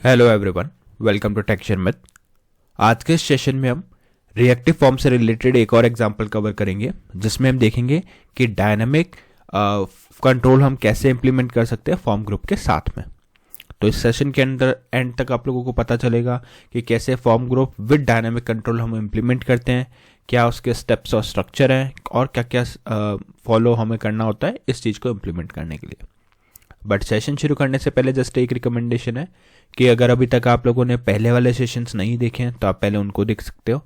Hello everyone, welcome to texture myth. आज के session में हम रिएक्टिव फॉर्म से रिलेटेड एक और एग्जांपल कवर करेंगे, जिसमें हम देखेंगे कि डायनामिक कंट्रोल हम कैसे इंप्लीमेंट कर सकते हैं फॉर्म ग्रुप के साथ में। तो इस सेशन के अंदर एंड तक आप लोगों को पता चलेगा कि कैसे form group with dynamic control हम इंप्लीमेंट करते हैं, क्या उसके स्टेप्स और स्ट्रक्चर हैं और क्या क्या फॉलो हमें करना होता है इस चीज़ को इम्प्लीमेंट करने के लिए। बट सेशन शुरू करने से पहले जस्ट एक रिकमेंडेशन है कि अगर अभी तक आप लोगों ने पहले वाले सेशंस नहीं देखे हैं तो आप पहले उनको देख सकते हो,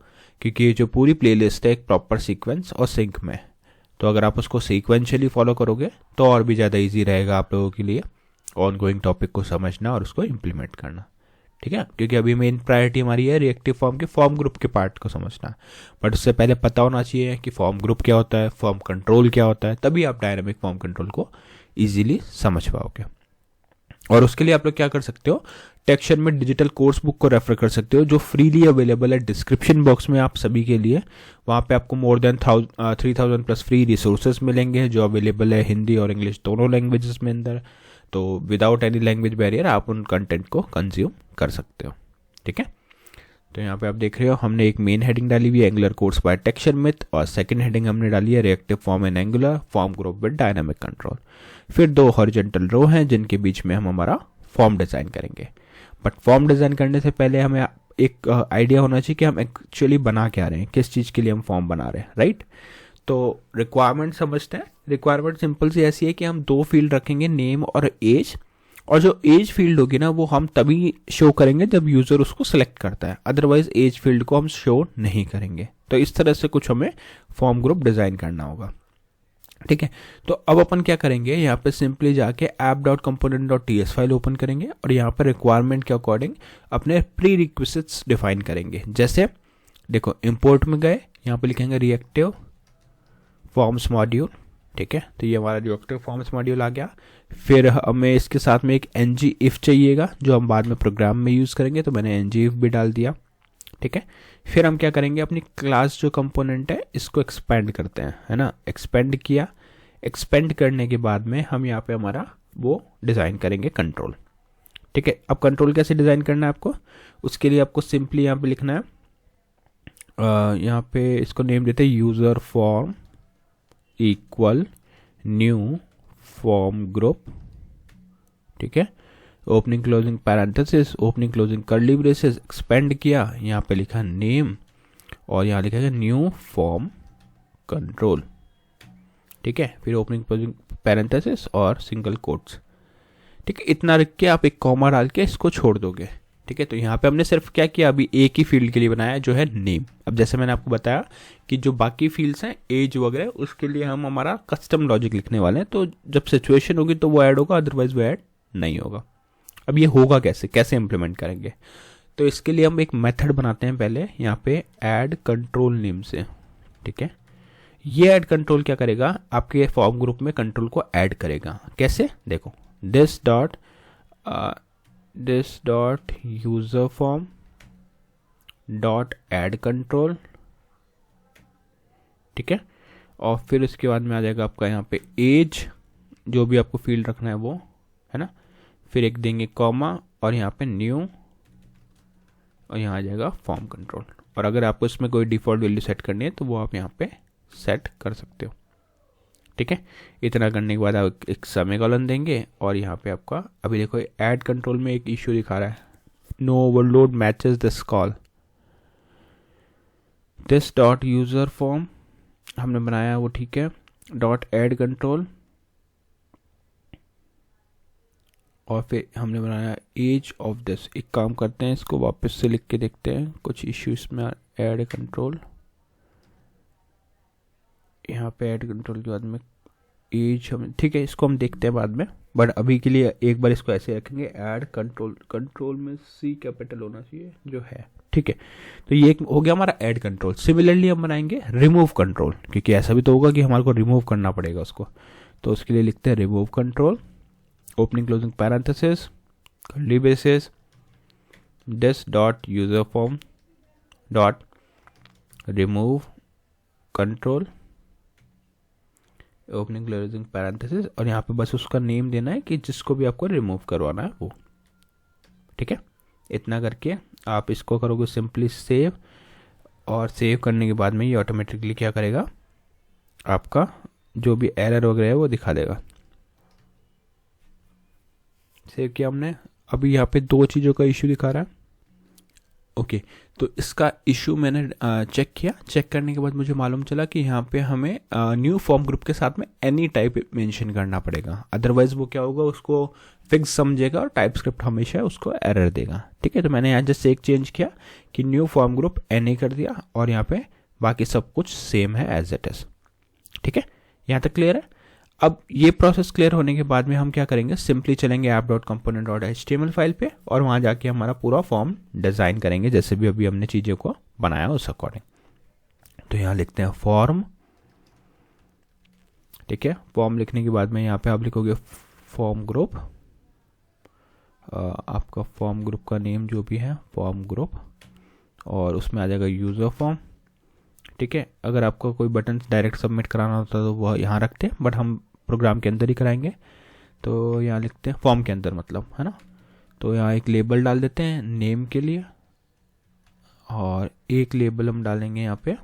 क्योंकि ये जो पूरी प्लेलिस्ट है एक प्रॉपर सीक्वेंस और सिंक में है। तो अगर आप उसको सीक्वेंशियली फॉलो करोगे तो और भी ज़्यादा ईजी रहेगा आप लोगों के लिए ऑनगोइंग टॉपिक को समझना और उसको इम्प्लीमेंट करना। ठीक है, क्योंकि अभी मेन प्रायोरिटी हमारी है रिएक्टिव फॉर्म के फॉर्म ग्रुप के पार्ट को समझना। बट उससे पहले पता होना चाहिए कि फॉर्म ग्रुप क्या होता है, फॉर्म कंट्रोल क्या होता है, तभी आप डायनामिक फॉर्म कंट्रोल को ईजिली समझ पाओगे। और उसके लिए आप लोग क्या कर सकते हो, टेक्सचर में डिजिटल कोर्स बुक को रेफर कर सकते हो जो फ्रीली अवेलेबल है डिस्क्रिप्शन बॉक्स में आप सभी के लिए। वहाँ पे आपको more than 3000 plus free resources मिलेंगे जो अवेलेबल है हिंदी और इंग्लिश दोनों लैंग्वेजेस में अंदर। तो विदाउट एनी लैंग्वेज बैरियर आप उन कंटेंट को कंज्यूम कर सकते हो। ठीक है, तो यहाँ पे आप देख रहे हो हमने एक मेन हेडिंग डाली हुई है Angular course by texture myth, और सेकंड हेडिंग हमने डाली है reactive form in Angular form group with dynamic control. फिर दो हॉरिजॉन्टल रो हैं जिनके बीच में हम हमारा फॉर्म डिज़ाइन करेंगे। बट फॉर्म डिज़ाइन करने से पहले हमें एक आइडिया होना चाहिए कि हम एक्चुअली बना क्या रहे हैं, किस चीज़ के लिए हम फॉर्म बना रहे हैं। राइट, तो रिक्वायरमेंट समझते हैं। रिक्वायरमेंट सिंपल सी ऐसी है कि हम दो फील्ड रखेंगे, नेम और एज। और जो एज फील्ड होगी ना वो हम तभी शो करेंगे जब यूज़र उसको सेलेक्ट करता है, अदरवाइज एज फील्ड को हम शो नहीं करेंगे। तो इस तरह से कुछ हमें फॉर्म ग्रुप डिज़ाइन करना होगा। ठीक है, तो अब अपन क्या करेंगे, यहाँ पे सिंपली जाके app.component.ts फाइल ओपन करेंगे और यहाँ पर रिक्वायरमेंट के अकॉर्डिंग अपने प्री रिक्विजिट्स डिफाइन करेंगे। जैसे देखो इंपोर्ट में गए, यहाँ पे लिखेंगे रिएक्टिव फॉर्म्स मॉड्यूल। ठीक है, तो ये हमारा रिएक्टिव फॉर्म्स मॉड्यूल आ गया। फिर हमें इसके साथ में एक ng if चाहिएगा जो हम बाद में प्रोग्राम में यूज़ करेंगे, तो मैंने ng if भी डाल दिया। ठीक है, फिर हम क्या करेंगे, अपनी क्लास जो कंपोनेंट है इसको एक्सपेंड करते हैं, है ना। एक्सपेंड किया, एक्सपेंड करने के बाद में हम यहाँ पे हमारा वो डिज़ाइन करेंगे कंट्रोल। ठीक है, अब कंट्रोल कैसे डिज़ाइन करना है आपको, उसके लिए आपको सिंपली यहाँ पे लिखना है, यहाँ पे इसको नेम देते हैं user form equal new form group. ठीक है, opening closing parenthesis, opening closing curly braces, expand किया, यहाँ पे लिखा नेम और यहाँ लिखा है न्यू फॉर्म कंट्रोल। ठीक है, फिर ओपनिंग क्लोजिंग पैरेंथेसिस और सिंगल कोट्स। ठीक है, इतना रख के आप एक कॉमा डाल के इसको छोड़ दोगे। ठीक है, तो यहाँ पे हमने सिर्फ क्या किया, अभी एक ही फील्ड के लिए बनाया जो है नेम। अब जैसे मैंने आपको बताया कि जो बाकी फील्ड्स हैं एज वगैरह, उसके लिए हम हमारा कस्टम लॉजिक लिखने वाले हैं। तो जब सिचुएशन होगी तो वो ऐड होगा, अदरवाइज वो ऐड नहीं होगा। अब ये होगा कैसे, कैसे इम्प्लीमेंट करेंगे, तो इसके लिए हम एक मेथड बनाते हैं पहले यहाँ पे ऐड कंट्रोल नेम से। ठीक है, ये ऐड कंट्रोल क्या करेगा, आपके फॉर्म ग्रुप में कंट्रोल को ऐड करेगा। कैसे, देखो this dot user form dot add control. ठीक है, और फिर इसके बाद में आ जाएगा आपका यहाँ पे एज, जो भी आपको फील्ड रखना है वो, है ना। फिर एक देंगे कॉमा और यहाँ पे न्यू और यहाँ आ जाएगा फॉर्म कंट्रोल। और अगर आपको इसमें कोई डिफ़ॉल्ट वैल्यू सेट करनी है तो वो आप यहाँ पे सेट कर सकते हो। ठीक है, इतना करने के बाद आप एक सेमीकोलन देंगे और यहाँ पे आपका अभी देखो ऐड कंट्रोल में एक इश्यू दिखा रहा है, no overload matches this call. This dot user form हमने बनाया वो ठीक है, डॉट ऐड कंट्रोल, और फिर हमने बनाया एज ऑफ दिस। एक काम करते हैं, इसको वापस से लिख के देखते हैं, कुछ इश्यू इसमें ऐड कंट्रोल, यहाँ पे ऐड कंट्रोल के बाद में एज हम, ठीक है इसको हम देखते हैं बाद में। बट अभी के लिए एक बार इसको ऐसे रखेंगे, ऐड कंट्रोल, कंट्रोल में सी कैपिटल होना चाहिए जो है। ठीक है, तो ये एक हो गया हमारा ऐड कंट्रोल। सिमिलरली हम बनाएंगे रिमूव कंट्रोल, क्योंकि ऐसा भी तो होगा कि हमारे को रिमूव करना पड़ेगा उसको। तो उसके लिए लिखते हैं remove control, opening closing parenthesis curly braces, this dot user form dot remove control, opening closing parenthesis, और यहाँ पे बस उसका नेम देना है कि जिसको भी आपको रिमूव करवाना है वो। ठीक है, इतना करके आप इसको करोगे सिंपली सेव, और सेव करने के बाद में ये ऑटोमेटिकली क्या करेगा, आपका जो भी एरर वगैरह है वो दिखा देगा। सेव किया हमने, अभी यहाँ पे 2 चीज़ों का इशू दिखा रहा है। ओके, तो इसका इशू मैंने चेक किया, चेक करने के बाद मुझे मालूम चला कि यहाँ पे हमें न्यू फॉर्म ग्रुप के साथ में एनी टाइप मेंशन करना पड़ेगा, अदरवाइज वो क्या होगा, उसको फिक्स समझेगा और टाइप स्क्रिप्ट हमेशा उसको एरर देगा। ठीक है, तो मैंने यहाँ जस्ट एक चेंज किया कि न्यू फॉर्म ग्रुप एनी कर दिया, और यहाँ पे बाकी सब कुछ सेम है एज इट इज। ठीक है, यहाँ तक क्लियर है। अब ये प्रोसेस क्लियर होने के बाद में हम क्या करेंगे, सिंपली चलेंगे app.component.html फाइल पे, और वहाँ जाके हमारा पूरा फॉर्म डिज़ाइन करेंगे जैसे भी अभी हमने चीज़ों को बनाया उस अकॉर्डिंग। तो यहाँ लिखते हैं फॉर्म। ठीक है, फॉर्म लिखने के बाद में यहाँ पे आप लिखोगे फॉर्म ग्रुप, आपका फॉर्म ग्रुप का नेम जो भी है फॉर्म ग्रुप, और उसमें आ जाएगा यूज़र फॉर्म। ठीक है, अगर आपको कोई बटन डायरेक्ट सबमिट कराना होता तो वह यहाँ रखते हैं, बट हम प्रोग्राम के अंदर ही कराएंगे, तो यहाँ लिखते हैं फॉर्म के अंदर, मतलब है ना। तो यहाँ एक लेबल डाल देते हैं नेम के लिए, और एक लेबल हम डालेंगे यहाँ पे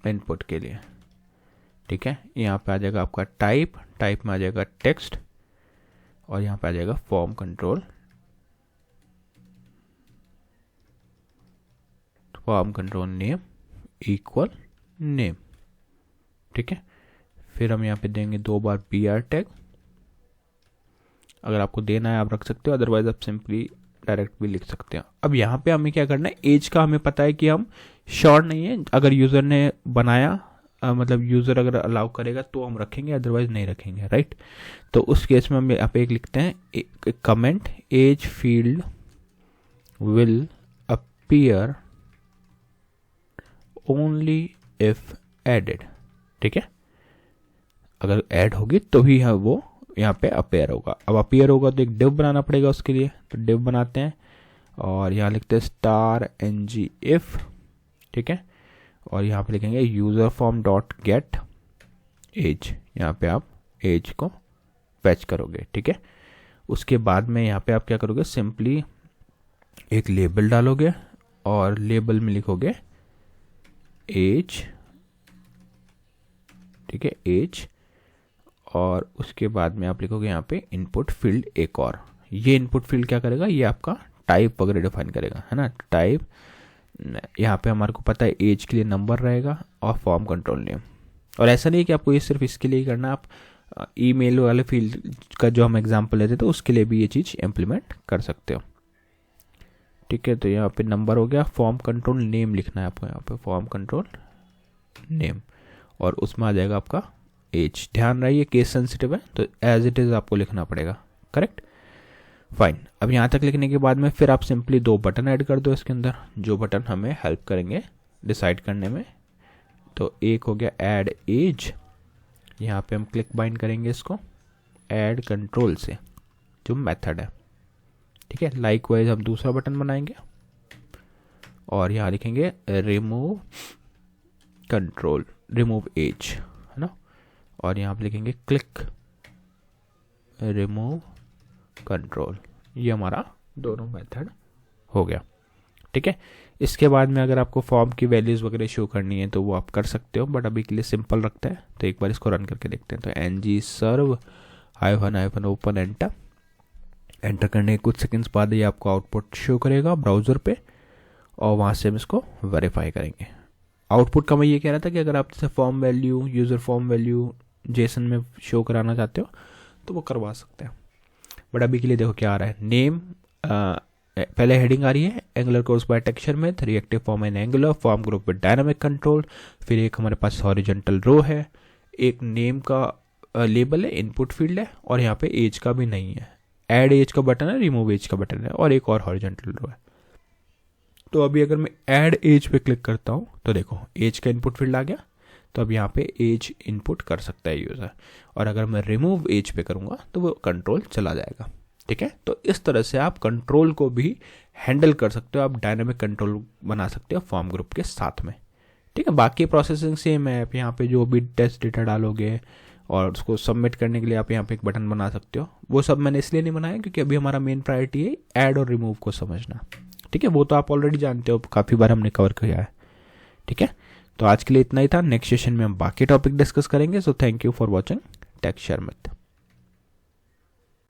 इनपुट के लिए। ठीक है, यहाँ पे आ जाएगा आपका टाइप में आ जाएगा टेक्स्ट, और यहाँ पे आ जाएगा form control name equal name. ठीक है, फिर हम यहाँ पे देंगे 2 बार br टैग, अगर आपको देना है आप रख सकते हो, अदरवाइज आप सिंपली डायरेक्ट भी लिख सकते हो। अब यहाँ पे हमें क्या करना है, एज का हमें पता है कि हम श्योर नहीं है, अगर यूज़र ने बनाया मतलब यूज़र अगर अलाउ करेगा तो हम रखेंगे, अदरवाइज नहीं रखेंगे, राइट। तो उस केस में हम यहाँ पे एक लिखते हैं comment age field will appear only if added. ठीक है, अगर ऐड होगी तो ही वो यहाँ पे अपेयर होगा। अब अपेयर होगा तो एक डिव बनाना पड़ेगा उसके लिए, तो डिव बनाते हैं, और यहाँ लिखते हैं स्टार ng if। ठीक है, और यहाँ पे लिखेंगे user form dot get age, यहाँ पे आप एज को फैच करोगे। ठीक है, उसके बाद में यहाँ पे आप क्या करोगे, सिंपली एक लेबल डालोगे, और लेबल में लिखोगे एज। ठीक है, एज, और उसके बाद में आप लिखोगे यहाँ पे इनपुट फील्ड एक और। ये इनपुट फील्ड क्या करेगा, ये आपका टाइप वगैरह डिफाइन करेगा, है ना। टाइप यहाँ पे हमारे को पता है एज के लिए नंबर रहेगा, और फॉर्म कंट्रोल नेम। और ऐसा नहीं कि आपको ये सिर्फ इसके लिए ही करना, आप ईमेल वाले फील्ड का जो हम एग्जांपल लेते थे उसके लिए भी ये चीज़ इम्प्लीमेंट कर सकते हो। ठीक है, तो यहाँ पे नंबर हो गया, फॉर्म कंट्रोल नेम लिखना है आपको, यहाँ पे फॉर्म कंट्रोल नेम, और उसमें आ जाएगा आपका एज। ध्यान रहिए केस सेंसिटिव है, तो एज इट इज़ आपको लिखना पड़ेगा, करेक्ट, फाइन। अब यहाँ तक लिखने के बाद में फिर आप सिंपली 2 बटन ऐड कर दो इसके अंदर, जो बटन हमें हेल्प करेंगे डिसाइड करने में। तो एक हो गया ऐड एज, यहाँ पे हम क्लिक बाइंड करेंगे इसको ऐड कंट्रोल से, जो मेथड है। ठीक है, लाइकवाइज हम दूसरा बटन बनाएंगे, और यहाँ लिखेंगे रिमूव कंट्रोल, रिमूव एज, है ना, और यहाँ पे लिखेंगे क्लिक रिमूव कंट्रोल। ये हमारा दोनों मेथड हो गया। ठीक है, इसके बाद में अगर आपको फॉर्म की वैल्यूज़ वगैरह शो करनी है तो वो आप कर सकते हो, बट अभी के लिए सिंपल रखता है। तो एक बार इसको रन करके देखते हैं। तो ng सर्व --- ओपन एंटर करने के कुछ सेकंड्स बाद ये आपको आउटपुट शो करेगा ब्राउज़र पे, और वहाँ से हम इसको वेरीफाई करेंगे। आउटपुट का मैं ये कह रहा था कि अगर आप जैसे form value, user form value Jason में शो कराना चाहते हो तो वो करवा सकते हैं, बट अभी के लिए देखो क्या आ रहा है। नेम पहले हेडिंग आ रही है, Angular course by texture myth, reactive form in Angular, form group with dynamic control, फिर एक हमारे पास हॉरिजॉन्टल रो है, एक नेम का लेबल है, इनपुट फील्ड है, और यहाँ पे एज का भी नहीं है, ऐड एज का बटन है, रिमूव एज का बटन है, और एक और हॉरिजॉन्टल रो है। तो अभी अगर मैं ऐड एज पे क्लिक करता हूँ तो देखो एज का इनपुट फील्ड आ गया, तो अब यहाँ पे एज इनपुट कर सकता है यूज़र, और अगर मैं रिमूव एज पे करूँगा तो वो कंट्रोल चला जाएगा। ठीक है, तो इस तरह से आप कंट्रोल को भी हैंडल कर सकते हो, आप डायनामिक कंट्रोल बना सकते हो फॉर्म ग्रुप के साथ में। ठीक है, बाकी प्रोसेसिंग सेम है, आप यहाँ पे जो भी टेस्ट डेटा डालोगे और उसको सबमिट करने के लिए आप यहाँ पे एक बटन बना सकते हो। वो सब मैंने इसलिए नहीं बनाया क्योंकि अभी हमारा मेन प्रायोरिटी है ऐड और रिमूव को समझना। ठीक है, वो तो आप ऑलरेडी जानते हो, काफ़ी बार हमने कवर किया है। ठीक है, तो आज के लिए इतना ही था। नेक्स्ट सेशन में हम बाकी टॉपिक डिस्कस करेंगे। So thank you for watching tech share myth.